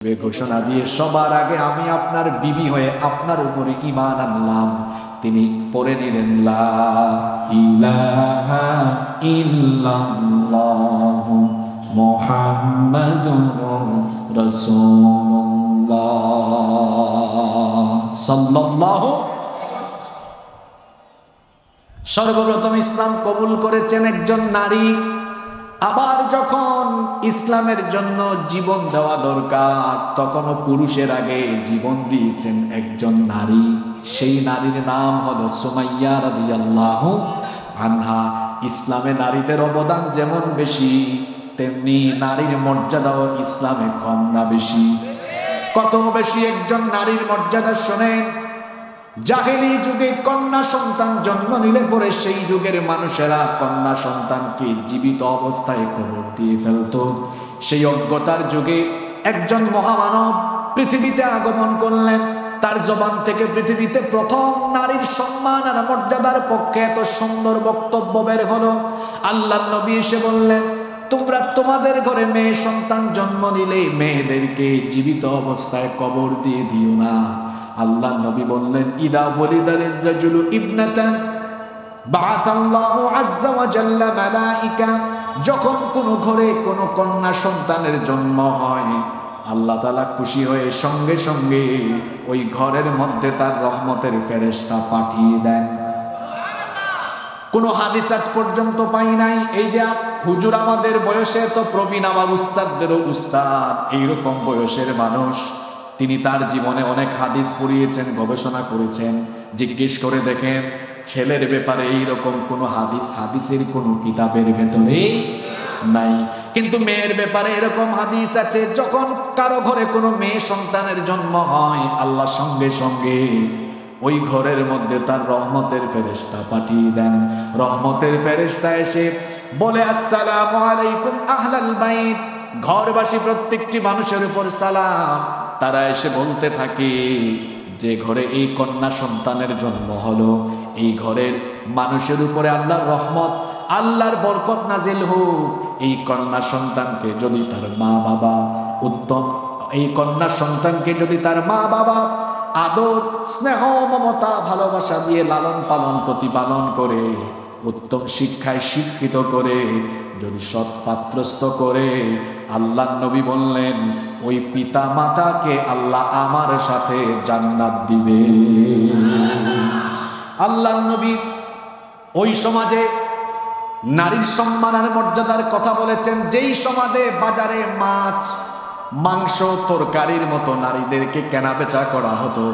ঘোষণা দিয়ে সবার আগে আমি আপনার বিবি হয়ে আপনার উপরে ঈমান আনলাম। তিনি পড়ে নিলেন লা ইলাহা ইল্লাল্লাহু মুহাম্মাদুর রাসূলুল্লাহ সাল্লাল্লাহু। সর্বপ্রথম ইসলাম কবুল করেছেন একজন নারী। আবার যখন ইসলামের জন্য জীবন দেওয়া দরকার তখনও পুরুষের আগে জীবন দিয়েছেন একজন নারী। সেই নারীর নাম হলো সুমাইয়া রাদিয়াল্লাহু আনহা। ইসলামে নারীদের অবদান যেমন বেশি, তেমনি নারীর মর্যাদাও ইসলামে কম না বেশি? কত বেশি একজন নারীর মর্যাদা শোনেন। জাহেলি যুগে কন্যা সন্তান জন্ম নিলে পরে সেই যুগের মানুষেরা কন্যা সন্তানকে জীবিত অবস্থায় কবর দিয়ে ফেলত। সেই অজ্ঞতার যুগে একজন মহামানব পৃথিবীতে আগমন করলেন। তার জবান থেকে পৃথিবীতে প্রথম নারীর সম্মান আর মর্যাদার পক্ষে এত সুন্দর বক্তব্য বের হলো। আল্লাহর নবী এসে বললেন, তোমরা তোমাদের ঘরে মেয়ে সন্তান জন্ম নিলে মেয়েদেরকে জীবিত অবস্থায় কবর দিয়ে দিও না। আল্লাহ নবী বললেন, ইদা ওয়ালিদাল রাজুলু ইবনাতান বাআসাল্লাহু আযজা ওয়া জাল্লা মালাইকা। যখন কোনো ঘরে কোনো কন্যা সন্তানের জন্ম হয়, আল্লাহ তাআলা খুশি হয়ে সঙ্গে সঙ্গে ওই ঘরের মধ্যে তার রহমতের ফেরেশতা পাঠিয়ে দেন। কোনো হাদিস আজ পর্যন্ত পাই নাই। এই যে হুজুর আমাদের বয়সে তো প্রবীণ, আমার উস্তাদদেরও উস্তাদ, এইরকম বয়সের মানুষ, তিনি তার জীবনে অনেক হাদিস পড়িয়েছেন, গবেষণা করেছেন। জিজ্ঞেস করে দেখেন ছেলের ব্যাপারে এইরকম কোনো হাদিসের কোনো কিতাবের ভেতরে নাই, কিন্তু মেয়ের ব্যাপারে এরকম হাদিস আছে। যখন কারো ঘরে কোনো মেয়ে সন্তানের জন্ম হয়, আল্লাহ সঙ্গে সঙ্গে ওই ঘরের মধ্যে তার রহমতের ফেরেশতা পাঠিয়ে দেন। রহমতের ফেরেশতা এসে বলে, আসসালামু আলাইকুম আহলাল বাইত। ঘরবাসী প্রত্যেকটি মানুষের উপর সালাম। তারা এসে বলতে থাকে, যে ঘরে এই কন্যা সন্তানের জন্ম হলো, এই ঘরের মানুষের উপরে আল্লাহর রহমত, আল্লাহর বরকত নাজিল হোক। এই কন্যা সন্তানকে যদি তার মা বাবা উত্তম, এই কন্যা সন্তানকে যদি তার মা বাবা আদর স্নেহ মমতা ভালোবাসা দিয়ে লালন পালন প্রতিপালন করে, উত্তম শিক্ষায় শিক্ষিত করে, যদি সৎ পাত্রস্থ করে, আল্লাহ নবী বললেন ওই পিতা মাতাকে আল্লাহ আমার সাথে জান্নাত দিবে। আল্লাহ নবী ওই সমাজে নারীর সম্মান আর মর্যাদার কথা বলেছেন, যেই সমাজে বাজারে মাছ মাংস তরকারির মতো নারীদেরকে কেনা বেচা করা হতো,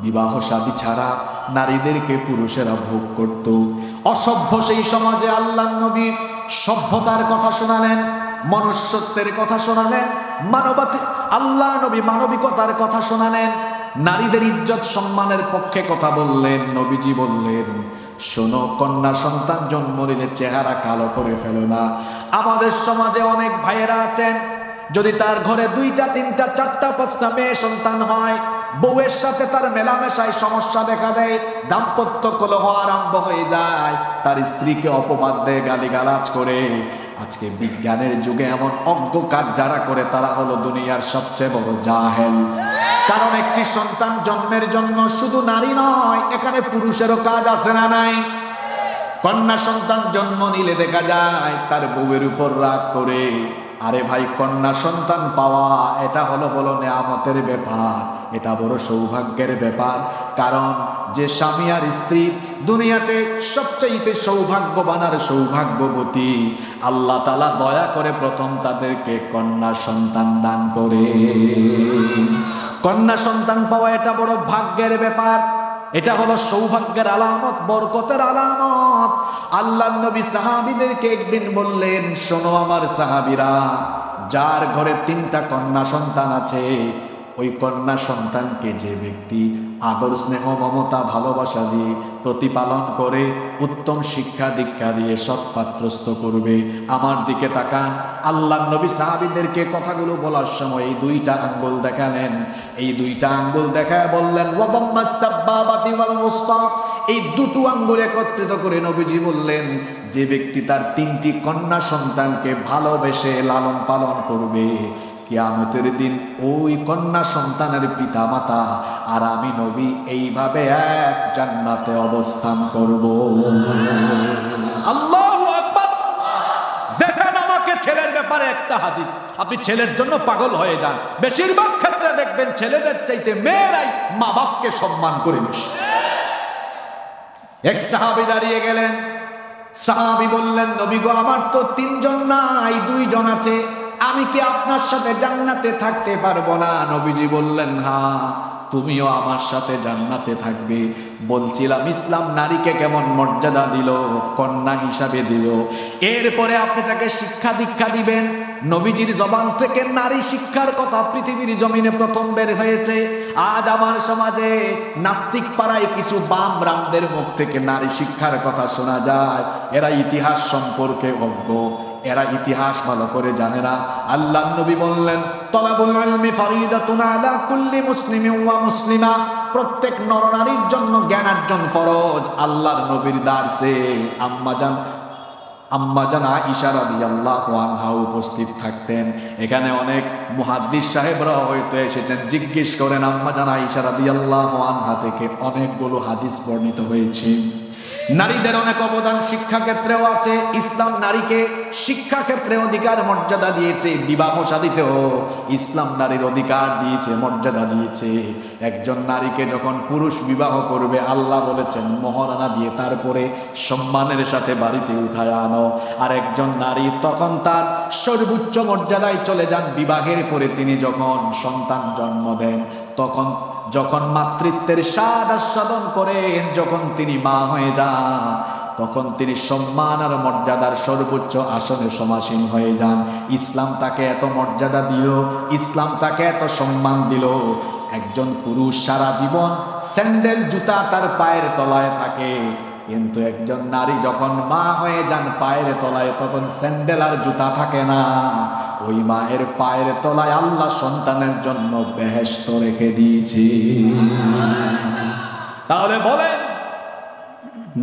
বিবাহ শাদী ছাড়া নারীদেরকে পুরুষেরা ভোগ করত। অসভ্য সেই সমাজে আল্লাহ নবী সভ্যতার কথা শোনালেন, মনুষ্যত্বের কথা শোনালেন, আল্লাহ নবী মানবিকতার কথা শোনালেন, নারীদের ইজ্জত সম্মানের পক্ষে কথা বললেন। নবীজি বললেন, শোনো, কন্যা সন্তান জন্ম নিলে চেহারা কালো করে ফেলো না। আমাদের সমাজে অনেক ভাইয়েরা আছেন, যদি তার ঘরে 2টা 3টা 4টা 5টা মেয়ে সন্তান হয়, বউয়ের সাথে তার মেলামেশায় সমস্যা দেখা দেয়, দাম্পত্য কলহ আরম্ভ হয়ে যায়, তার স্ত্রীকে অপবাদ দেয়, গালিগালাজ করে। আজকে বিজ্ঞানের যুগে এমন অজ্ঞ কাজ যারা করে, তারা হলো দুনিয়ার সবচেয়ে বড় জাহেল। কারণ একটি সন্তান জন্মের জন্য শুধু নারী নয়, এখানে পুরুষেরও কাজ আছে না নাই? কন্যা সন্তান জন্ম নিলে দেখা যায় তার বউয়ের উপর রাগ করে। আরে ভাই, কন্যা সন্তান পাওয়া এটা হলো বলো নেয়ামতের ব্যাপার, এটা বড় সৌভাগ্যের ব্যাপার। কারণ যে স্বামী আর স্ত্রী দুনিয়াতে সবচাইতে সৌভাগ্যবান আর সৌভাগ্যবতী, আল্লাহ তাআলা দয়া করে প্রথম তাদেরকে কন্যা সন্তান দান করে। কন্যা সন্তান পাওয়া এটা বড় ভাগ্যের ব্যাপার, এটা হলো সৌভাগ্যের আলামত, বরকতের আলামত। আল্লাহ নবী সাহাবীদেরকে একদিন বললেন, শোনো আমার সাহাবীরা, যার ঘরে 3টা কন্যা সন্তান আছে, ওই কন্যা সন্তানকে যে ব্যক্তি আদর স্নেহ মমতা ভালোবাসা দিয়ে প্রতিপালন করে, উত্তম শিক্ষা দীক্ষা দিয়ে সৎপাত্রস্থ করবে, আমার দিকে তাকান। আল্লাহ নবী সাহাবীদেরকে কথাগুলো বলার সময় এই 2টা আঙ্গুল দেখালেন। এই 2টা আঙ্গুল দেখায় বললেন, ওয়াদাম্মাস সাব্বাবাতি ওয়াল মুস্তা। এই 2টো আঙ্গুল একত্রিত করে নবীজি বললেন, যে ব্যক্তি তার 3টি কন্যা সন্তানকে ভালোবেসে লালন পালন করবে, কিয়ামতের দিন ওই কন্যা সন্তানের পিতামাতা আর আমি নবী এইভাবে এক জান্নাতে অবস্থান করব। আল্লাহু আকবার। দেখেন আমাকে ছেলের ব্যাপারে একটা হাদিস, আপনি ছেলের জন্য পাগল হয়ে যান। বেশিরভাগ ক্ষেত্রে দেখবেন ছেলেদের চাইতে মেয়েরাই মা বাপকে সম্মান করে বেশি। এক সাহাবী দাঁড়িয়ে গেলেন, সাহাবী বললেন, নবী গো, আমার তো 3 জন নাই, 2 জন আছে, আমি কি আপনার সাথে জান্নাতে থাকতে পারবো না? নবীজি বললেন, হ্যাঁ, তুমিও আমার সাথে জান্নাতে থাকবে। বলছিলাম ইসলাম নারীকে কেমন মর্যাদা দিল, কন্যা হিসাবে দিল। এরপরে আপনি তাকে শিক্ষা দীক্ষা দিবেন। নবীজির জবান থেকে নারী শিক্ষার কথা পৃথিবীর জমিনে প্রথম বের হয়েছে। আজ আমার সমাজে নাস্তিক পাড়ায় কিছু বাম রামদের মুখ থেকে নারী শিক্ষার কথা শোনা যায়। এরা ইতিহাস সম্পর্কে অজ্ঞ, এরা ইতিহাস ভালো করে জানে না। আল্লাহর নবী বললেন, তলাবুল ইলমি ফারিদাতুন আলা কুল্লি মুসলিমিন ওয়া মুসলিমা, প্রত্যেক নরনারীর জন্য জ্ঞানার্জন ফরজ। আল্লাহর নবীর দারসে আম্মাজান আয়েশা রাদিয়াল্লাহু আনহা উপস্থিত থাকতেন। এখানে অনেক মুহাদ্দিস সাহেবরা হয়তো এসেছেন, জিজ্ঞেস করেন আম্মাজান আয়েশা রাদিয়াল্লাহু আনহা থেকে অনেকগুলো হাদিস বর্ণিত হয়েছে। নারীদের অনেক অবদান শিক্ষা ক্ষেত্রেও আছে। ইসলাম নারীকে শিক্ষা ক্ষেত্রে অধিকার মর্যাদা দিয়েছে, বিবাহ শাদীতেও ইসলাম নারীর অধিকার দিয়েছে, মর্যাদা দিয়েছে। একজন নারীকে যখন পুরুষ বিবাহ করবে, আল্লাহ বলেছেন মহারানা দিয়ে তারপরে সম্মানের সাথে বাড়িতে উঠায় আনো। আর একজন নারী তখন তার সর্বোচ্চ মর্যাদায় চলে যান বিবাহের পরে। তিনি যখন সন্তান জন্ম দেন, যখন মাতৃত্বের স্বাদ আস্বাদন করেন, যখন তিনি মা হয়ে যান, তখন তিনি সম্মান আর মর্যাদার সর্বোচ্চ আসনে সমাসীন হয়ে যান। ইসলাম তাকে এত মর্যাদা দিল, ইসলাম তাকে এত সম্মান দিল। একজন পুরুষ সারা জীবন স্যান্ডেল জুতা তার পায়ের তলায় থাকে, কিন্তু একজন নারী যখন মা হয়ে যান পায়ের তলায়, তখন স্যান্ডেল আর জুতা থাকে না। ওই মায়ের পায়ের তলায় আল্লাহ সন্তানের জন্য বেহেশত রেখে দিয়েছে। তাহলে বলেন,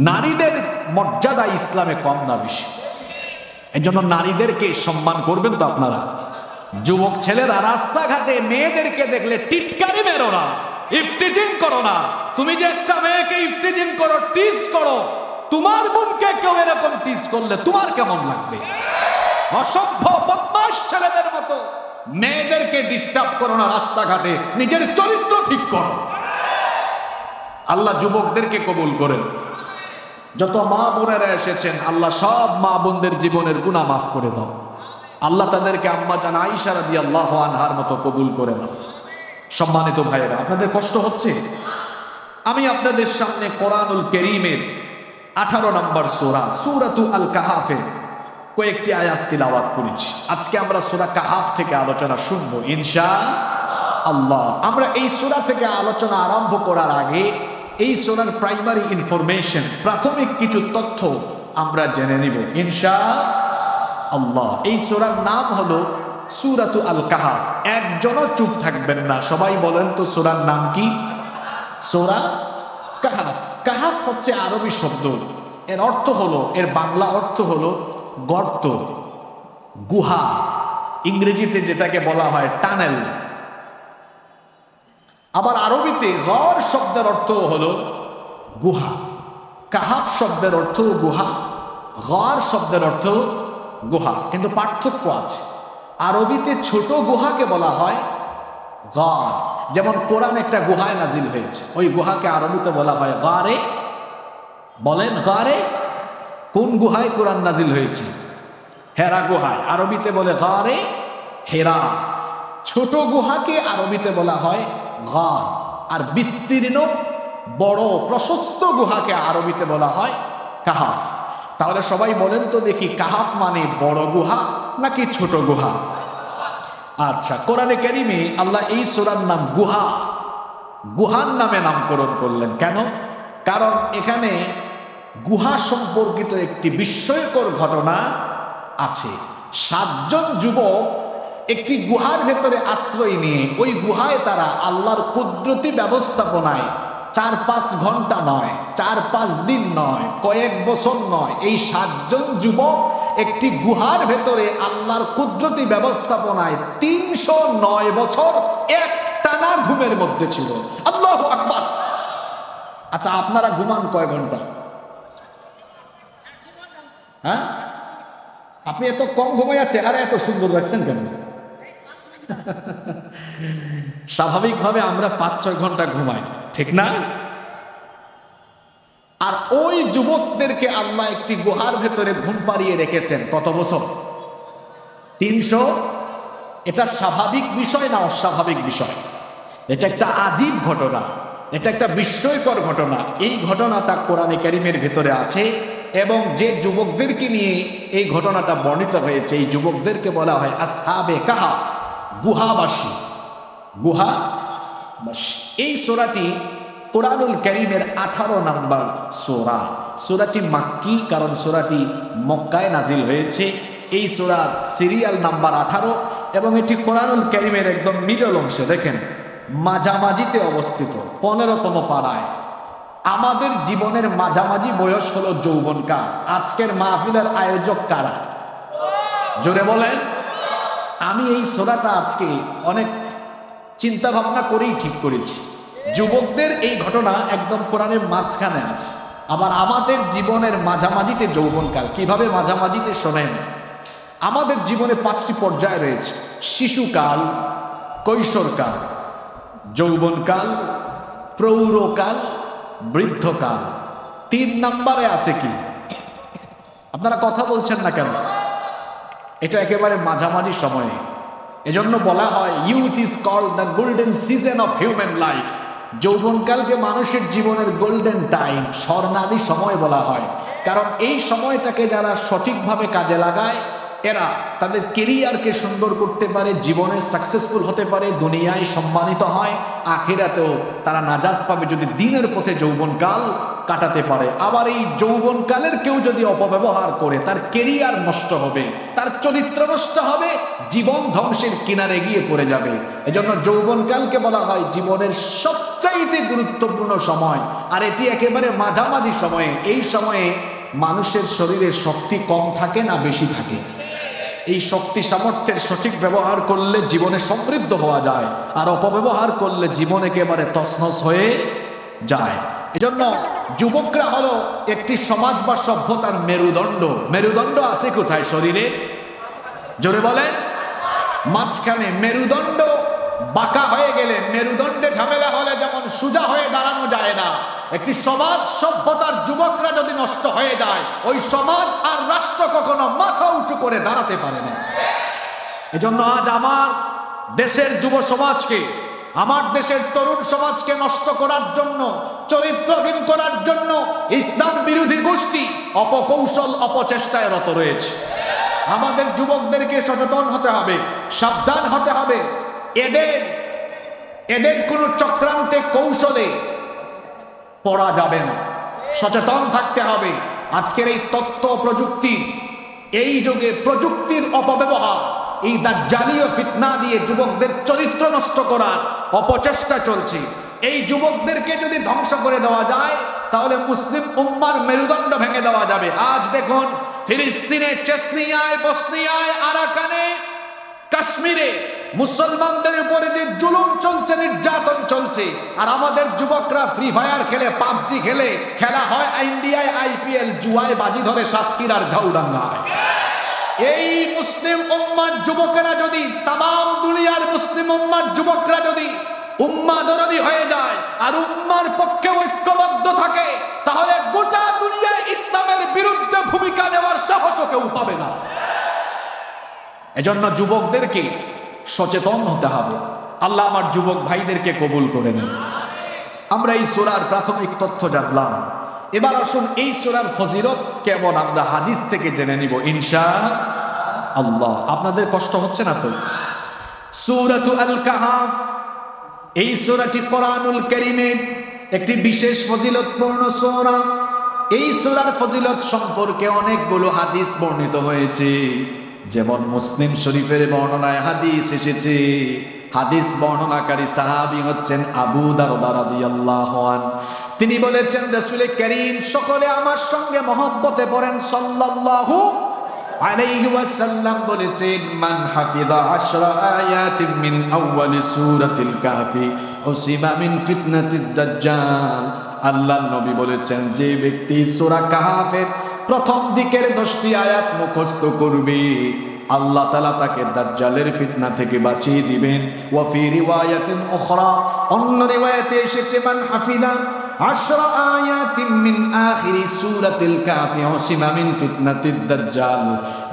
নারীদের মর্যাদা ইসলামে কম না বেশি? এই জন্য নারীদেরকে সম্মান করবেন তো আপনারা। যুবক ছেলেরা রাস্তাঘাটে মেয়েদেরকে দেখলে টিটকারি মেরো না, ইফটিজিং করো না। তুমি যে একটা মেয়েকে ইফটিজিং করো, টিজ করো, তোমার বোনকে কেউ এরকম টিজ করলে তোমার কেমন লাগবে? অসভ্য বদমাশ ছেলেদের মতো মেয়েদেরকে ডিস্টার্ব করো না রাস্তাঘাটে, নিজের চরিত্র ঠিক করো। আল্লাহ যুবকদেরকে কবুল করেন। যত মা বোনেরা এসেছেন, আল্লাহ সব মা বোনদের জীবনের গুনাহ মাফ করে দাও। আল্লাহ তাদেরকে আম্মাজান আয়েশা রাদিয়াল্লাহু আনহার মতো কবুল করে নাও। সম্মানিত ভাইয়েরা, আপনাদের কষ্ট হচ্ছে? আমি আপনাদের সামনে কোরআনুল কারীমের 18 নম্বর সূরা সূরাতু আল কাহাফের কয়েকটি আয়াত তিলাওয়াত করেছি। আজকে আমরা সূরা কাহাফ থেকে আলোচনা শুনবো ইনশাআল্লাহ। আমরা এই সূরা থেকে আলোচনা আরম্ভ করার আগে এই সূরার প্রাইমারি ইনফরমেশন, প্রাথমিক কিছু তথ্য আমরা জেনে নিব ইনশাআল্লাহ। এই সূরার নাম হলো সূরাতু আল কাহাফ। একজনও চুপ থাকবেন না, সবাই বলেন তো সূরার নাম কি? সূরা কাহাফ। কাহাফ হচ্ছে আরবি শব্দ, এর অর্থ হলো, এর বাংলা অর্থ হলো গর্ত, গুহা, ইংরেজিতে যেটাকে বলা হয় টানেল। আবার আরবিতে গর শব্দের অর্থ হলো গুহা। কাহাফ শব্দের অর্থ গুহা, গর শব্দের অর্থ গুহা, কিন্তু পার্থক্য আছে। আরবিতে ছোট গুহাকে বলা হয় গর। যেমন কোরআন একটা গুহায় নাজিল হয়েছে, ওই গুহাকে আরবিতে বলা হয় গারে। বলেন গারে। কোন গুহায় কোরআন নাজিল হয়েছে? হেরা গুহায়, আরবিতে বলে গারে হেরা। ছোট গুহাকে আরবিতে বলা হয় গার। আর বিস্তীর্ণ বড় প্রশস্ত গুহাকে আরবিতে বলা হয় কাহাফ। তাহলে সবাই বলেন তো দেখি, কাহাফ মানে বড় গুহা নাকি ছোট গুহা? আচ্ছা, কোরআনে কারীমে আল্লাহ এই সূরার নাম গুহা, গুহার নামে নামকরণ করলেন কেন? কারণ এখানে গুহা সম্পর্কিত একটি বিস্ময়কর ঘটনা আছে। 7 জন যুবক একটি গুহার ভেতরে আশ্রয় নিয়ে, ওই গুহায় তারা আল্লাহর কুদরতি ব্যবস্থাপনায় 4-5 ঘন্টা নয়, 4-5 দিন নয়, কয়েক বছর নয়, এই 7 জন যুবক একটি গুহার ভেতরে আল্লাহর কুদরতি ব্যবস্থাপনায় ৩০৯ বছর একটানা ঘুমের মধ্যে ছিল। আল্লাহু আকবার। আচ্ছা, আপনারা ঘুমান কয় ঘন্টা? হ্যাঁ, আপনি এত কম ঘুমাইয়াছেন, আরে এত সুন্দর লাগছেন কেন? স্বাভাবিকভাবে আমরা ৫-৬ ঘন্টা ঘুমাই, ঠিক না? আর ওই যুবকদেরকে আল্লাহ একটি গুহার ভেতরে ঘুম পাড়িয়ে রেখেছেন কত বছর? ৩০০। এটা স্বাভাবিক বিষয় না অস্বাভাবিক বিষয়? এটা একটা আজীব ঘটনা, এটা একটা বিস্ময়কর ঘটনা। এই ঘটনাটা কোরআনে কারীমের ভেতরে আছে এবং যে যুবকদেরকে নিয়ে এই ঘটনাটা বর্ণিত হয়েছে এই যুবকদেরকে বলা হয় আসহাবে কাহাফ, গুহাবাসী। গুহাবাসী। এই সূরাটি কোরআনুল কারীমের 18 নম্বর সূরা। সূরাটি মাক্কি, কারণ সূরাটি মক্কায় নাজিল হয়েছে। এই সূরার সিরিয়াল নাম্বার 18 এবং এটি কোরআনুল কারীমের একদম মিডল অংশে, দেখেন মাঝামাঝিতে অবস্থিত, 15তম পারায়। আমাদের জীবনের মাঝামাঝি বয়স হলো যৌবনকাল। আজকের মাহফিলের আয়োজক কারা? জোরে বলেন। আমি এই সূরাটা আজকে অনেক চিন্তা ভাবনা করেই ঠিক করেছি। যুবকদের এই ঘটনা একদম কোরআনের মাঝখানে আছে, আবার আমাদের জীবনের মাঝামাঝিতে যৌবনকাল। কিভাবে মাঝামাঝিতে? শোনেন, আমাদের জীবনে 5টি পর্যায় রয়েছে: শিশুকাল, কৈশোরকাল, যৌবনকাল, প্রৌঢ়কাল, বৃদ্ধকাল। 3 নম্বরে আছে কি? আপনারা কথা বলছেন না কেন? এটা একেবারে মাঝামাঝি সময়ে। এজন্য বলা হয় youth is called the golden season of human life. যৌবনকালকে মানুষের জীবনের গোল্ডেন টাইম, স্বর্ণালী সময় বলা হয়। কারণ এই সময়টাকে যারা সঠিকভাবে কাজে লাগায় এরা তাদের কেরিয়ারকে সুন্দর করতে পারে, জীবনে সাকসেসফুল হতে পারে, দুনিয়ায় সম্মানিত হয়, আখিরাতেও তারা নাজাত পাবে যদি দিনের পথে যৌবনকাল কাটাতে পারে। আবার এই যৌবনকালের কেউ যদি অপব্যবহার করে তার কেরিয়ার নষ্ট হবে, তার চরিত্র নষ্ট হবে, জীবন ধ্বংসের কিনারে গিয়ে পড়ে যাবে। এজন্য যৌবনকালকে বলা হয় জীবনের সবচাইতে গুরুত্বপূর্ণ সময়। আর এটি একেবারে মাঝামাঝি সময়ে। এই সময়ে মানুষের শরীরে শক্তি কম থাকে না বেশি থাকে? এই শক্তি সামর্থ্যের সঠিক ব্যবহার করলে জীবনে সমৃদ্ধ হওয়া যায়, আর অপব্যবহার করলে জীবন একেবারে তছনছ হয়ে যায়। এজন্য যুবকরা হলো একটি সমাজ বা সভ্যতার মেরুদণ্ড। মেরুদণ্ড আছে কোথায়? শরীরে। জোরে বলেন। মাঝখানে। মেরুদণ্ড বাঁকা হয়ে গেলে, মেরুদণ্ডে ঝামেলা হলে যেমন সোজা হয়ে দাঁড়ানো যায় না, একটি সমাজ সভ্যতার যুবকরা যদি নষ্ট হয়ে যায় ওই সমাজ আর রাষ্ট্র কখনো মাথা উঁচু করে দাঁড়াতে পারে না। এজন্য আজ আমার দেশের যুব সমাজকে, আমার দেশের তরুণ সমাজকে নষ্ট করার জন্য, চরিত্রহীন করার জন্য ইসলাম বিরোধী গোষ্ঠী অপকৌশল অপচেষ্টায় রত রয়েছে। আমাদের যুবকদেরকে সচেতন হতে হবে, সাবধান হতে হবে। এদের কোনো চক্রান্তে কৌশলে পড়া যাবে না, সচেতন থাকতে হবে। আজকের এই তথ্য প্রযুক্তি, এই যুগে প্রযুক্তির অপব্যবহার, এই দাজ্জালীয় ফিতনা দিয়ে যুবকদের চরিত্র নষ্ট করার অপচেষ্টা চলছে। এই যুবকদেরকে যদি ধ্বংস করে দেওয়া যায় তাহলে মুসলিম উম্মার মেরুদণ্ড ভেঙে দেওয়া যাবে। আজ দেখুন ফিলিস্তিনে, চেচনিয়ায়, বসনিয়ায়, আরাকানে, কাশ্মীরে মুসলমানদের উপরে যে জুলুম চলছে, নির্যাতন চলছে, আর আমাদের যুবকরা ফ্রি ফায়ার খেলে, পাবজি খেলে, খেলা হয় ইন্ডিয়ায় IPL, জুয়ায় বাজি ধরে সাতক্ষীরার ঝাউডাঙ্গায়। এই মুসলিম উম্মার যুবকেরা যদি, তামাম দুনিয়ার মুসলিম উম্মার যুবকরা যদি উম্মা দরদি হয়ে যায় আর উম্মার পক্ষে ঐক্যবদ্ধ থাকে তাহলে গোটা দুনিয়ায় ইসলামের বিরুদ্ধে ভূমিকা নেওয়ার সাহসও কেউ পাবে না। এজন্য যুবকদেরকে সচেতন হতে হবে। আল্লাহ আমার যুবক ভাইদেরকে কবুল করে নেন। আমরা এই সূরার প্রাথমিক তথ্য জানলাম। এবার আসুন এই সূরার ফজিলত কেমন আমরা হাদিস থেকে জেনে নিব ইনশাআল্লাহ। আপনাদের কষ্ট হচ্ছে না তো? সূরাতু আল কাহাফ, এই সূরাটি কোরআনুল কারীমের একটি বিশেষ ফজিলতপূর্ণ সূরা। এই সূরার ফজিলত সম্পর্কে অনেকগুলো হাদিস বর্ণিত হয়েছে। যেমন মুসলিম শরীফের বর্ণনায় হাদিস এসেছে, হাদিস বর্ণনাকারী সাহাবী হচ্ছেন আবু দারদা রাদিয়াল্লাহু আনহু। তিনি বলেছেন রাসূল করিম সকলে আমার সঙ্গে মহব্বতে পড়েন সাল্লাল্লাহু আলাইহি ওয়াসাল্লাম বলেছেন, মান হাফিযা 10 আয়াতিন মিন আউয়ালি সূরাতিল কাহফি উসিবা মিন ফিতনাতিদ দাজ্জাল। আল্লাহর নবী বলেছেন, যে ব্যক্তি সূরা কাহফের প্রথম দিকের 10টি আয়াত মুখস্থ করবে, আল্লাহ তাআলা তাকে দাজ্জালের ফিতনা থেকে বাঁচিয়ে দিবেন। ওয়া ফি রিওয়ায়াতিন উখরা, অন্য রিওয়ায়াতে এসেছে, মান হাফিযা 10 আয়াতিন মিন আখিরি সূরাতিল কাহফি উসিবা মিন ফিতনাতিদ দাজ্জাল।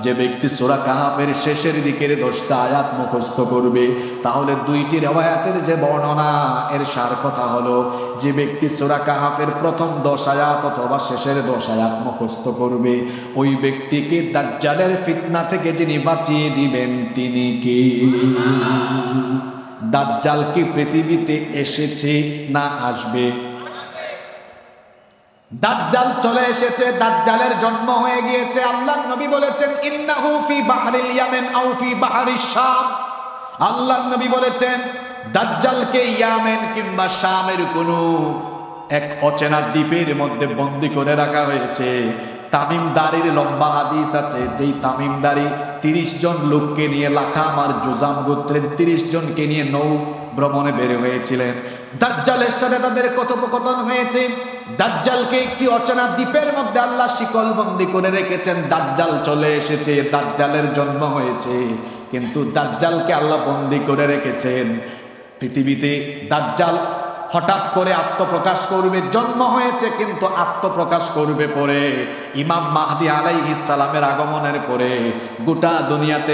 যে ব্যক্তি সূরা কাহফের শেষের দিকের 10টা আয়াত মুখস্থ করবে, তাহলে দুইটি রিওয়ায়াতের যে বর্ণনা, এর সার কথা হলো, যে ব্যক্তি সূরা কাহফের প্রথম 10 আয়াত অথবা শেষের 10 আয়াত মুখস্থ করবে, ওই ব্যক্তিকে দাজ্জালের ফিতনা থেকে যিনি বাঁচিয়ে দিবেন তিনি কি? দাজ্জাল কি পৃথিবীতে এসেছে না আসবে? দাজ্জাল চলে এসেছে, দাজ্জালের জন্ম হয়ে গিয়েছে। আল্লাহর নবী বলেছেন, ইন্নাহু ফি বাহরিল ইয়ামেন আও ফি বাহরিশ শাম। আল্লাহর নবী বলেছেন, দাজ্জালকে ইয়ামেন কিংবা শামের কোনো এক অচেনা দ্বীপের মধ্যে বন্দী করে রাখা হয়েছে। তামিমদারির লম্বা হাদিস আছে, যেই তামিমদারি 30 জন লোককে নিয়ে, লাখাম আর জুজাম গোত্রের 30 জনকে নিয়ে নৌ ভ্রমণে বের হয়েছিলেন। দাজ্জালের সাথে তাদের কথোপকথন হয়েছে। দাজ্জালকে একটি অচেনা দ্বীপের মধ্যে আল্লাহ শিকল বন্দী করে রেখেছেন। দাজ্জাল চলে এসেছে, দাজ্জালের জন্ম হয়েছে, কিন্তু দাজ্জালকে আল্লাহ বন্দী করে রেখেছেন। পৃথিবীতে দাজ্জাল হঠাৎ করে আত্মপ্রকাশ করবে, জন্ম হয়েছে কিন্তু আত্মপ্রকাশ করবে পরে। ইমাম মাহদি আলাইহিস সালামের আগমনের পরে গোটা দুনিয়াতে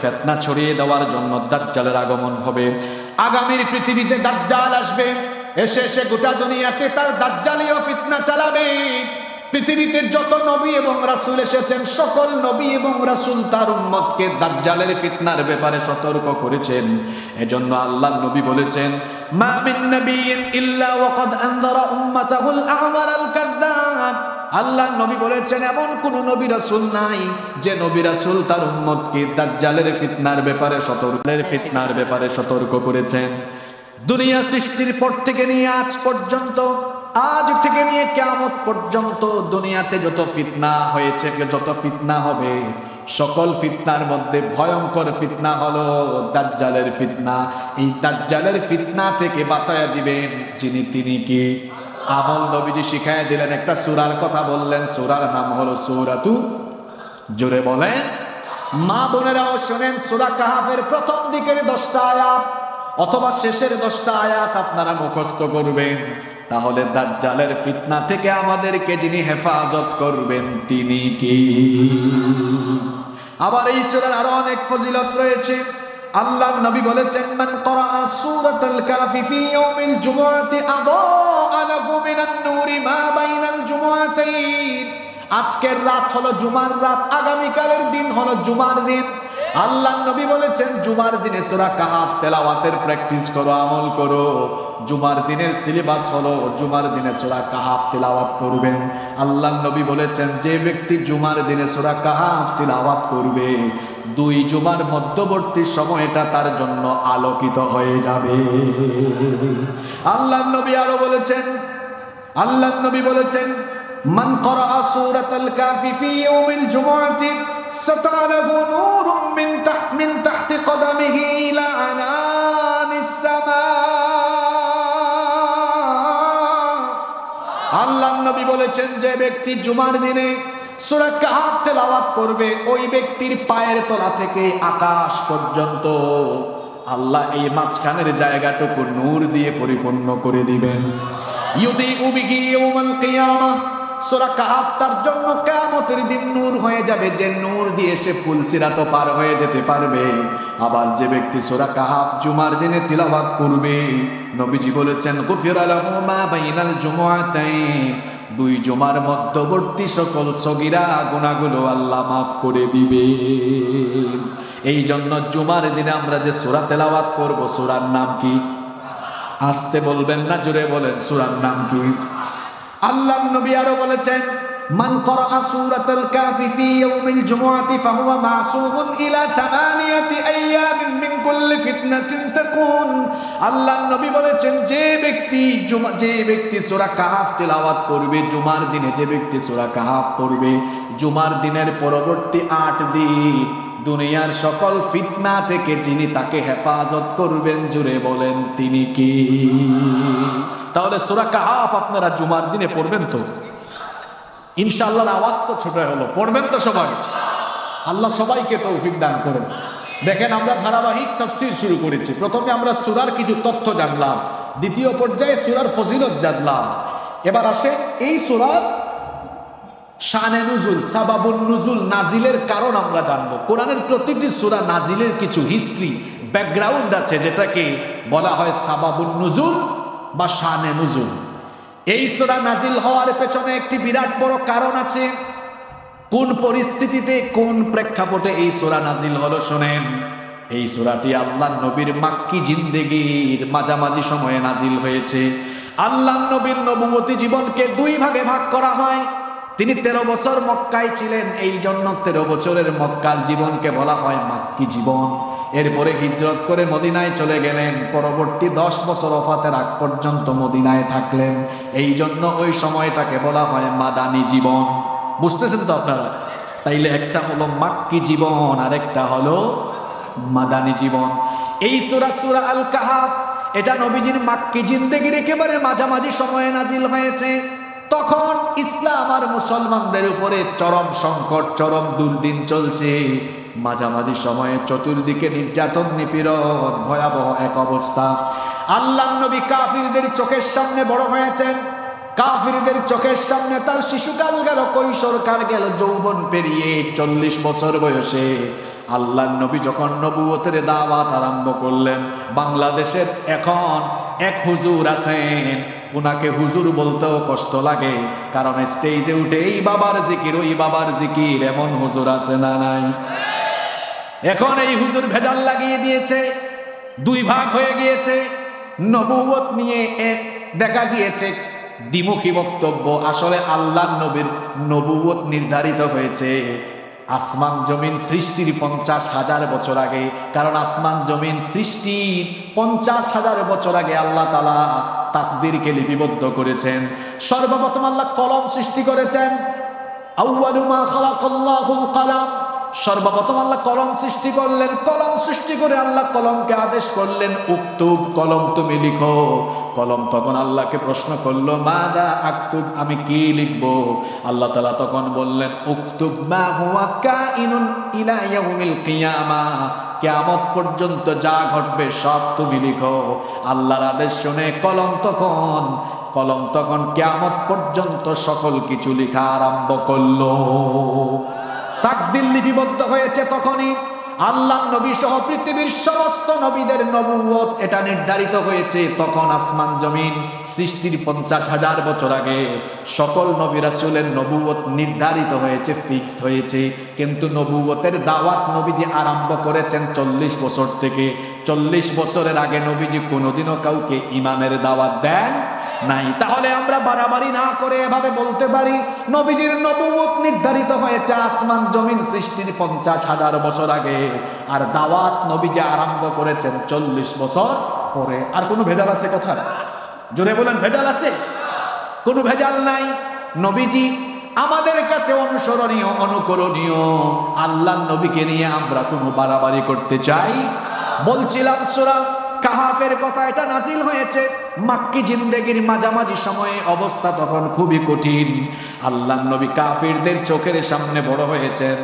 ফিতনা ছড়িয়ে দেওয়ার জন্য দাজ্জালের আগমন হবে। আগামীর পৃথিবীতে দাজ্জাল আসবে, এসে গোটা দুনিয়াতে তার দাজ্জালীয় ফিতনা চালাবে। পৃথিবীতে যত নবী এবং রাসূল এসেছেন, সকল নবী এবং রাসূল তার উম্মতকে দাজ্জালের ফিতনার ব্যাপারে সতর্ক করেছেন। এজন্য আল্লাহর নবী বলেছেন, মা মিন নাবিয়্যিন ইল্লা ওয়াকাদ আনযারা উম্মাতাহুল আ'ওয়ার আল কাযযাব। আল্লাহর নবী বলেছেন, এমন কোন নবী রাসূল নাই যে নবী রাসূল তার উম্মতকে দাজ্জালের ফিতনার ব্যাপারে সতর্ক করেছেন। দুনিয়া সৃষ্টির পর থেকে নিয়ে আজ পর্যন্ত, আজ থেকে নিয়ে কিয়ামত পর্যন্ত দুনিয়াতে যত ফিতনা হয়েছে, যত ফিতনা হবে, সকল ফিতনার মধ্যে ভয়ঙ্কর ফিতনা হলো দাজ্জালের ফিতনা। এই দাজ্জালের ফিতনা থেকে বাঁচায়া দিবেন যিনি, তিনি কি? আমল নবীজি শিখায় দিলেন, একটা সূরার কথা বললেন, সূরার নাম হলো সূরাতু, জোরে বলেন, মা বোনেরাও শুনেন, সূরা কাহফের প্রথম দিকের 10টা আয়াত অথবা শেষের 10টা আয়াত আপনারা মুখস্থ করবেন, তাহলে দাজ্জালের ফিতনা থেকে আমাদেরকে যিনি হেফাজত করবেন তিনি কি? আবার এই সূরার আরো অনেক ফজিলত রয়েছে। আল্লাহর নবী বলেছেন, মান ক্বারাআ সূরাতাল কাহফি ফি ইয়াউমিল জুমআতি আদাআ লাহু মিনান নূরি মা বাইনাল জুমআতাইন। আজকের রাত হলো জুমার রাত, আগামীকালের দিন হলো জুমার দিন। আল্লাহর নবী বলেছেন, জুমার দিনে সূরা কাহফ তেলাওয়াতের প্র্যাকটিস করো, আমল করো। জুমার দিনের সিলেবাস হলো জুমার দিনে সূরা কাহফ তেলাওয়াত করবেন। আল্লাহর নবী বলেছেন, যে ব্যক্তি জুমার দিনে সূরা কাহফ তেলাওয়াত করবে, 2 জুমার মধ্যবর্তী সময়টা তার জন্য আলোকিত হয়ে যাবে। আল্লাহর নবী বলেছেন, মান ক্বারাআ সূরাতাল কাহফি ফি ইয়াউমিল জুমআতি সাতারা লাহু নূরুম মিন তাহতি কদামিহি ইলা আনানিস সামা। আল্লাহর নবী বলেছেন, যে ব্যক্তি জুমার দিনে সূরা কাহফ তেলাওয়াত করবে, ওই ব্যক্তির পায়ের তলা থেকে আকাশ পর্যন্ত আল্লাহ এই মাঝখানের জায়গাটুকু নূর দিয়ে পরিপূর্ণ করে দিবেন। ইউদিউ বিহি ইয়াউমাল কিয়ামাহ। সূরা কাহফ তার জন্য কিয়ামতের দিন নূর হয়ে যাবে, যে নূর দিয়ে সে পুলসিরাত পার হয়ে যেতে পারবে। আবার যে ব্যক্তি সূরা কাহফ জুমার দিনে তিলাওয়াত করবে, নবীজি বলেছেন, গুফিরা লাহু মা বাইনাল জুমআতাইন। 2 জুমার মধ্যবর্তী সকল সগীরা গুনাহগুলো আল্লাহ মাফ করে দিবে। এই জন্য জুমার দিনে আমরা যে সূরা তেলাওয়াত করব, সূরার নাম কি? আসতে বলবেন না, জোরে বলেন, সূরার নাম কি? আল্লাহর নবী আরো বলেছেন, মান ক্বারাআ সূরাতাল কাফি ফি ইয়াউমিল জুমআতি ফাহুয়া মাসুমুন ইলা 8 আইয়ামিন মিন কুল্লি ফিতনাতিন তাকুন। আল্লাহর নবী বলেছেন, যে ব্যক্তি সূরা কাহফ তেলাওয়াত করবে, জুমার দিনে যে ব্যক্তি সূরা কাহফ পড়বে, জুমার দিনের পরবর্তী 8 দিন দুনিয়ার সকল ফিতনা থেকে যিনি তাকে হেফাজত করবেন, জুড়ে বলেন তিনি কি? তাহলে সূরা কাহফ আপনারা জুমার দিনে পড়বেন তো ইনশাআল্লাহ? আওয়াজ তো ছোট হলো, পড়বেন তো সবাই? আল্লাহ সবাইকে তৌফিক দান করেন। দেখেন, আমরা ধারাবাহিক তাফসীর শুরু করেছি। প্রথমে আমরা সূরার কিছু তথ্য জানলাম, দ্বিতীয় পর্যায়ে সূরার ফজিলত জানলাম। এবার আসে এই সূরার শানে নুজুল, সাবাবুন নুজুল, নাজিলের কারণ আমরা জানবো। কোরআনের প্রতিটি সূরা নাজিলের কিছু হিস্ট্রি, ব্যাকগ্রাউন্ড আছে, যেটাকে বলা হয় সাবাবুন নুজুল বা শানে নুজুল। এই সূরা নাজিল হওয়ার পেছনে একটি বিরাট বড় কারণ আছে। কোন পরিস্থিতিতে, কোন প্রেক্ষাপটে এই সূরা নাজিল হলো শোনেন। এই সূরাটি আল্লাহর নবীর মাক্কি জিন্দেগির মাঝামাঝি সময়ে নাজিল হয়েছে। আল্লাহর নবীর নবুয়তি জীবনকে 2 ভাগে ভাগ করা হয়। তিনি 13 বছর মক্কায় ছিলেন, এই জন্য 13 বছরের মক্কার জীবনকে বলা হয় মাক্কি জীবন। এরপরে হিজরত করে মদিনায় চলে গেলেন, পরবর্তী 10 বছর ওফাতের আগ পর্যন্ত মদিনায় থাকলেন, এই জন্য ওই সময়টাকে বলা হয় মাদানী জীবন। বুঝতেছেন তো আপনারা? তাইলে একটা হলো মাক্কি জীবন আর একটা হলো মাদানী জীবন। এই সূরা আল কাহফ, এটা নবীজির মাক্কি জিন্দেগির একেবারে মাঝামাঝি সময়ে নাজিল হয়েছে। তখন ইসলাম আর মুসলমানদের উপরে চরম সংকট, চরম দুর্দিন চলছে। মাঝামাঝি সময়ে চতুর্দিকে নির্যাতন, নিপীড়ন, ভয়াবহ এক অবস্থা। আল্লাহর নবী কাফিরদের চোখের সামনে বড় হয়েছেন, কাফিরদের চোখের সামনে তার শিশুকাল গেল, কৈশোরকাল গেল, যৌবন পেরিয়ে 40 বছর বয়সে আল্লাহর নবী যখন নবুয়তের দাওয়াত আরম্ভ করলেন। বাংলাদেশের এখন এক হুজুর আছেন, উনাকে হুজুর বলতেও কষ্ট লাগে, কারণ স্টেজে উঠে এই বাবার জিকির, ওই বাবার জিকির, এমন হুজুর আছে না নাই? এখন এই হুজুর ভেজাল লাগিয়ে দিয়েছে, 2 ভাগ হয়ে গিয়েছে। নবুয়ত নিয়ে দেখা গিয়েছে দ্বিমুখী বক্তব্য। আসলে আল্লাহর নবীর নবুয়ত নির্ধারিত হয়েছে আসমান জমিন সৃষ্টির 50,000 বছর আগে। কারণ আসমান জমিন সৃষ্টির 50,000 বছর আগে আল্লাহ তাআলা তাকদীরকে লিপিবদ্ধ করেছেন। সর্বপ্রথম আল্লাহ কলম সৃষ্টি করেছেন। আউয়ালু মা খালাকাল্লাহুল কলম, সর্বপ্রথম আল্লাহ কলম সৃষ্টি করলেন। কলম সৃষ্টি করে আল্লাহ কলমকে আদেশ করলেন, উক্তুব, কলম তুমি লিখো। কলম তখন আল্লাহকে প্রশ্ন করলো, মাযা আকতুব, আমি কি লিখবো? আল্লাহ তাআলা তখন বললেন, উক্তুব মা হুয়া কাইনুন ইলা ইয়াউমিল কিয়ামাহ, কিয়ামত পর্যন্ত যা ঘটবে সব তুমি লিখো। আল্লাহর আদেশ শুনে কলম তখন কিয়ামত পর্যন্ত সকল কিছু লেখা আরম্ভ করলো। তাকদীর লিপিবদ্ধ হয়েছে তখনই। আল্লাহর নবী সহ পৃথিবীর সমস্ত নবীদের নবুয়ত এটা নির্ধারিত হয়েছে তখন। আসমান জমিন সৃষ্টির 50,000 বছর আগে সকল নবী রাসূলের নবুয়ত নির্ধারিত হয়েছে, ফিক্সড হয়েছে। কিন্তু নবুয়তের দাওয়াত নবীজি আরম্ভ করেছেন 40 বছর থেকে। 40 বছরের আগে নবীজি কোনোদিনও কাউকে ঈমানের দাওয়াত দেন নাই। তাহলে আমরা বাড়াবাড়ি না করে এভাবে বলতে পারি, নবীজির নবুয়ত নির্ধারিত হয়েছে আসমান জমিন সৃষ্টির 50,000 বছর আগে, আর দাওয়াত নবীজি আরম্ভ করেছেন 40 বছর পরে। আর কোনো ভেজাল আছে কথা? জোরে বলেন, ভেজাল আছে? কোনো ভেজাল নাই। নবীজি আমাদের কাছে অনুসরণীয়, অনুকরণীয়। আল্লাহর নবীকে নিয়ে আমরা কোনো বাড়াবাড়ি করতে চাই? বলছিলাম সূরা কাহফের কথা, এটা নাজিল হয়েছে মাক্কি জিন্দেগির মাঝামাঝি সময়ে। অবস্থা তখন খুবই কঠিন। আল্লাহর নবী কাফিরদের চোখের সামনে বড় হয়েছেন,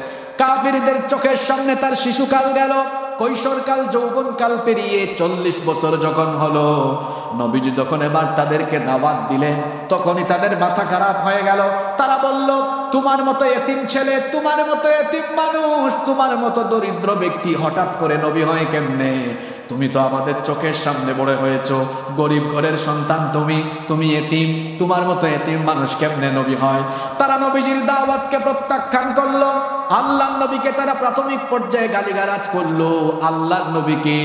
কাফিরদের চোখের সামনে তার শিশুকাল গেল, কৈশোরকাল, যৌবনকাল পেরিয়ে 40 বছর যখন হলো, নবীজি যখন এবার তাদেরকে দাওয়াত দিলেন, তখনই তাদের মাথা খারাপ হয়ে গেল। তারা বলল, তোমার মতো এতিম ছেলে, তোমার মতো এতিম মানুষ, তোমার মতো দরিদ্র ব্যক্তি হঠাৎ করে নবী হয় কেমনে? তুমি তো আমাদের চোখের সামনে বড় হয়েছো, গরিব ঘরের সন্তান, তুমি এতিম, তোমার মতো এতিম মানুষ কেমনে নবী হয়? তারা নবীজির দাওয়াতকে প্রত্যাখ্যান করলো। আল্লাহর নবীকে তারা প্রাথমিক পর্যায়ে গালিগালাজ করলো। আল্লাহর নবীকে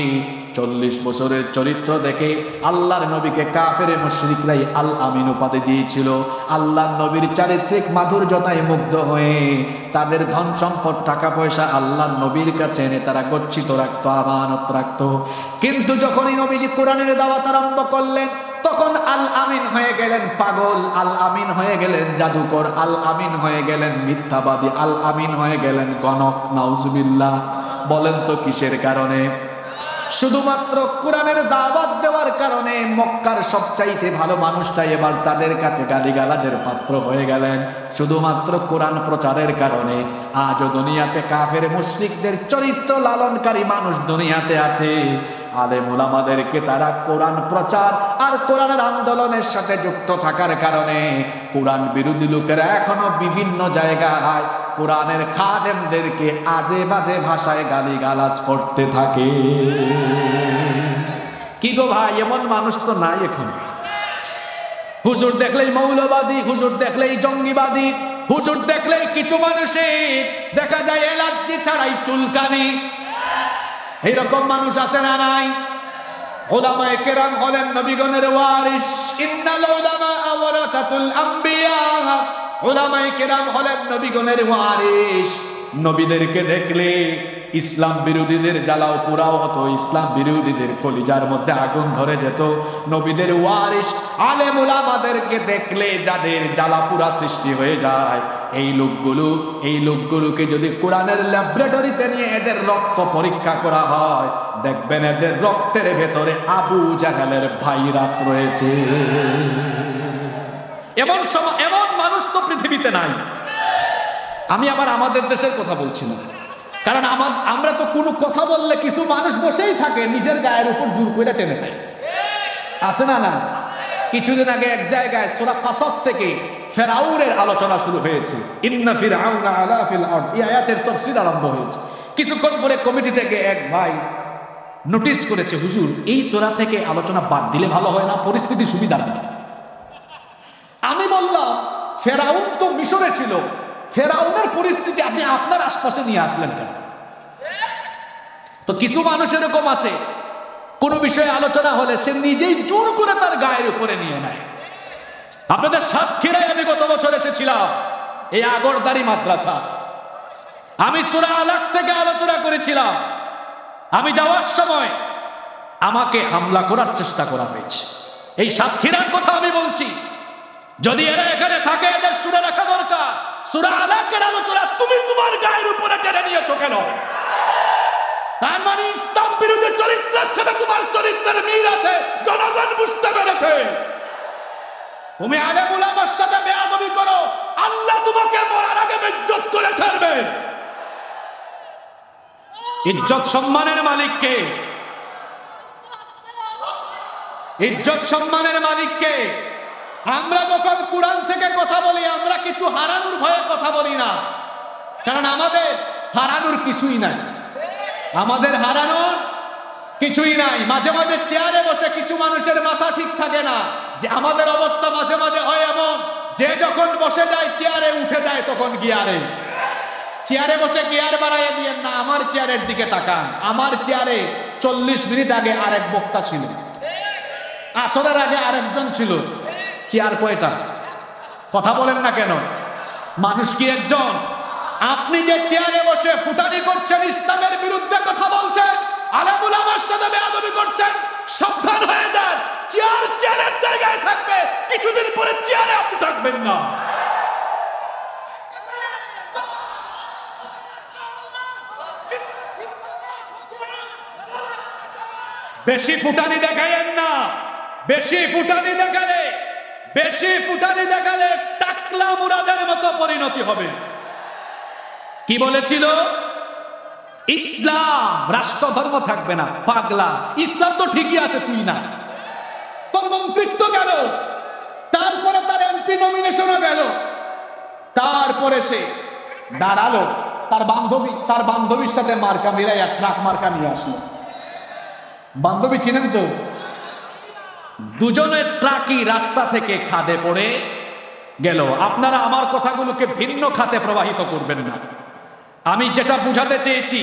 40 বছরের চরিত্র দেখে আল্লাহর নবীকে কাফের মুশরিকরাই আল আমিন উপাধি দিয়েছিল। আল্লাহর নবীর চারিত্রিক মাধুর্যতায় মুগ্ধ হয়ে তাদের ধন সম্পদ টাকা পয়সা আল্লাহর নবীর কাছে এনে তারা গচ্ছিত রাখতো, আমানত রাখতো। কিন্তু যখনই নবীজি কোরআনের দাওয়াত আরম্ভ করলেন, তখন আল আমিন হয়ে গেলেন পাগল, আল আমিন হয়ে গেলেন জাদুকর, আল আমিন হয়ে গেলেন মিথ্যাবাদী, আল আমিন হয়ে গেলেন গণক। নাউজুবিল্লাহ। বলেন তো কিসের কারণে? শুধুমাত্র কোরআনের দাওয়াত দেওয়ার কারণে মক্কার সবচাইতে ভালো মানুষটাই এবার তাদের কাছে গালিগালাজের পাত্র হয়ে গেলেন। শুধুমাত্র কোরআন প্রচারের কারণে আজও দুনিয়াতে কাফের মুশরিকদের চরিত্র লালনকারী মানুষ দুনিয়াতে আছে। আলেম উলামাদেরকে তারা কোরআন প্রচার আর কোরআনের আন্দোলনের সাথে যুক্ত থাকার কারণে কোরআন বিরোধী লোকেরা এখনো বিভিন্ন জায়গায় কোরআনের খাদেমদেরকে আজে বাজে ভাষায় গালিগালাজ করতে থাকে। কি গো ভাই, এমন মানুষ তো নাই এখন। হুজুর দেখলেই মৌলবাদী, হুজুর দেখলেই জঙ্গিবাদী, হুজুর দেখলেই কিছু মানুষের দেখা যায় এলার্জি ছাড়াই চুলকানি। এইরকম মানুষ আছে না নাই? উলামায়ে কেরাম হলেন নবীগণের ওয়ারিস। ইন্নাল উলামা ওয়ারাসাতুল আম্বিয়া। উলামায়ে কেরাম হলেন নবীগণের ওয়ারিস। নবীদেরকে দেখলে ইসলাম বিরোধীদের জ্বালাও পোড়াও হতো, ইসলাম বিরোধীদের কলিজার মধ্যে আগুন ধরে যেত। নবীদের ওয়ারিস আলেম উলামাদেরকে দেখলে যাদের জ্বালা পোড়া সৃষ্টি হয়ে যায়, এই লোকগুলোকে যদি কোরআনের ল্যাবরেটরিতে নিয়ে এদের রক্ত পরীক্ষা করা হয়, দেখবেন এদের রক্তের ভেতরে আবু জাহেলের ভাইরাস রয়েছে। এমন মানুষ তো পৃথিবীতে নাই। আমি আবার আমাদের দেশের কথা বলছি না, কারণ আমরা তো কোনো কথা বললে কিছু মানুষ বসেই থাকে, নিজের গায়ের উপর জোর করে টেনে নেয়। আছে না? না। কিছুদিন আগে এক জায়গায় সূরা কাসাস থেকে ফেরাউনের আলোচনা শুরু হয়েছে। ইন্না ফিরআউনা আলা ফিল আরদ, এই আয়াতের তাফসীর আরম্ভ হয়েছে। কিছুক্ষণ পরে কমিটি থেকে এক ভাই নোটিশ করেছে, হুজুর এই সূরা থেকে আলোচনা বাদ দিলে ভালো হয় না, পরিস্থিতি সুবিধা না। আমি বললাম, ফেরাউন তো মিশরে ছিল, ফেরাউনের পরিস্থিতি আপনি আপনার আশপাশে নিয়ে আসলেন কেন? তো কিছু মানুষ এরকম আছে, কোন বিষয়ে আলোচনা হলে সে নিজেই জোর করে তার গায়ের উপরে নিয়ে নেয়। আপনাদের সাতক্ষীরায় আমি গত বছর এসেছিলাম, এই আগরদারি মাদ্রাসা। আমি সূরা আলাক থেকে আলোচনা করেছিলাম। আমি যাওয়ার সময় আমাকে হামলা করার চেষ্টা করা হয়েছে। এই সাতক্ষীরার কথা আমি বলছি। যদি এরা এখানে থাকে, এদের শুনে রাখা দরকার, সূরা আলাকের আলোচনা তুমি তোমার গায়ের উপরে টেনে নিয়েছো কেন? তার মানে ইসলাম বিরোধী চরিত্রের সাথে তোমার চরিত্রের মিল আছে, জনগণ বুঝতে পেরেছে। তুমি আলেম উলামার সাথে বেয়াদবি করো, আল্লাহ তোমাকে মরার আগে বেইজ্জত করে ছাড়বে। ইজ্জত সম্মানের মালিক কে? ইজ্জত সম্মানের মালিক কে? আমরা যখন কোরআন থেকে কথা বলি, আমরা কিছু হারানোর ভয়ে কথা বলি না, কারণ আমাদের হারানোর কিছুই নাই। আমাদের হারানোর কিছুই নাই। মাঝে মাঝে চেয়ারে বসে কিছু মানুষের মাথা ঠিক থাকে না, যে আমাদের অবস্থা মাঝে মাঝে হয় এমন, যে যখন বসে যায় চেয়ারে উঠে যায় তখন গিয়ারে। চেয়ারে বসে গিয়ার বাড়াইয়ে দিয়েন না, আমার চেয়ারের দিকে তাকান। আমার চেয়ারে 40 মিনিট আগে আরেক বক্তা ছিল, আসরের আগে আরেকজন ছিল। চেয়ার কয়টা? কথা বলেন না কেন? মানুষ কি একজন? আপনি যে চেয়ারে বসে ফুটানি করছেন, ইসলামের বিরুদ্ধে কথা বলছেন, আলেম উলামার সাথে বেয়াদবি করছেন, সাবধান হয়ে যান। চেয়ারের জায়গায় থাকবে, কিছুদিন পরে চেয়ারে আপনি থাকবেন না। বেশি ফুটানি দেখাইয়েন না। বেশি ফুটানি দেখালে টাকলা মুরাদের মতো পরিণতি হবে। কি বলেছিল? ইসলাম রাষ্ট্র ধর্ম থাকবে না। পাগলা, ইসলাম তো ঠিকই আছে, তুই না। তোর মন্ত্রিত্ব গেল, তারপরে তার এমপি নমিনেশনও গেল, তারপরে সে দাঁড়ালো, তার বান্ধবীর সাথে মার্কা মিলাই এক ট্রাক মার্কা নিয়ে আসলো। বান্ধবী চিনেন তো? দুজনের ট্রাকই রাস্তা থেকে খাদে পড়ে গেল। আপনারা আমার কথাগুলোকে ভিন্ন খাতে প্রবাহিত করবেন না। আমি যেটা বুঝাতে চেয়েছি,